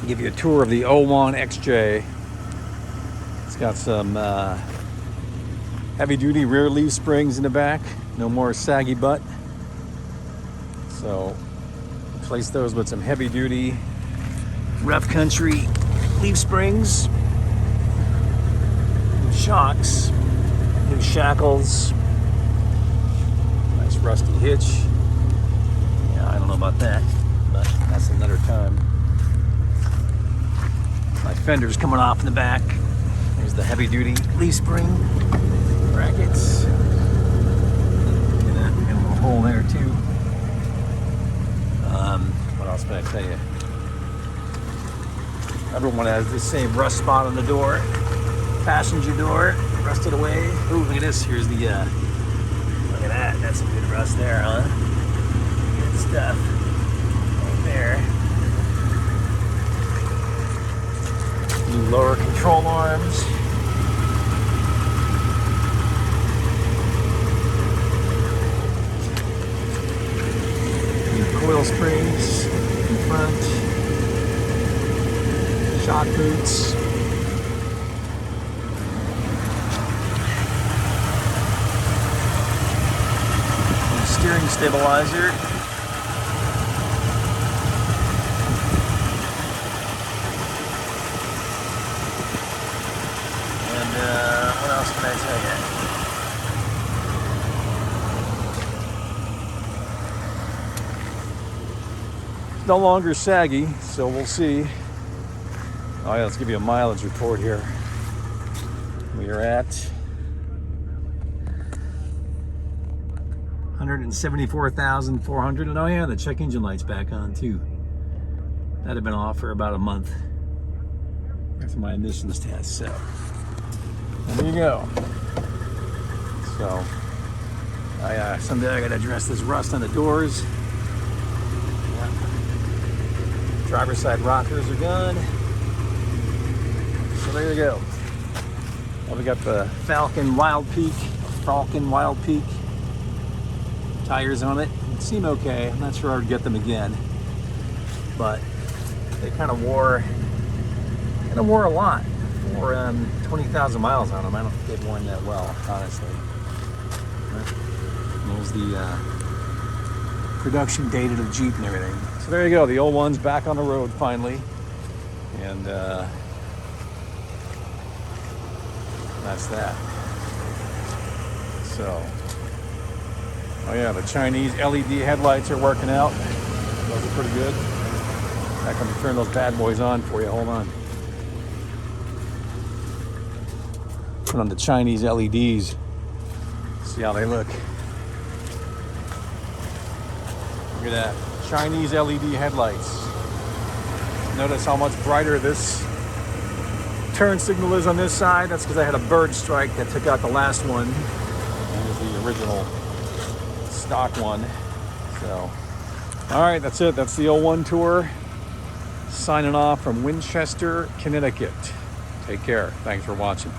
Give you a tour of the 01 XJ. It's got some heavy-duty rear leaf springs in the back. No more saggy butt. So replace those with some heavy-duty rough country leaf springs, new shocks, new shackles, nice rusty hitch. Yeah, I don't know about that, but that's another time. My fender's coming off in the back. There's the heavy-duty leaf spring brackets. Got a little hole there too. What else can I tell you? Everyone has the same rust spot on the door. Passenger door, rusted away. Ooh, look at this. Here's the, look at that. That's some good rust there, huh? Good stuff. Right there. New lower control arms. New coil springs in front. Shock boots. New steering stabilizer. What else can I tell you? It's no longer saggy, so we'll see. Oh yeah, let's give you a mileage report here. We are at 174,400, and oh yeah, the check engine light's back on too. That had been off for about a month after my emissions test, so there you go. So, someday I gotta address this rust on the doors. Yeah. Driver's side rockers are gone. So there you go. Well, we got the Falcon Wild Peak tires on it. They seem okay. I'm not sure I would get them again, but they kind of wore a lot. For 20,000 miles on them. I don't think they've worn that well, honestly. There's the production date of the Jeep and everything. So there you go. The old one's back on the road finally, and that's that. So, oh yeah, the Chinese LED headlights are working out. Those are pretty good. I can turn those bad boys on for you. Hold on. Put on the Chinese LEDs. See how they look. Look at that. Chinese LED headlights. Notice how much brighter this turn signal is on this side. That's because I had a bird strike that took out the last one. Here's the original stock one. So, all right, that's it. That's the 01 tour. Signing off from Winchester, Connecticut. Take care. Thanks for watching.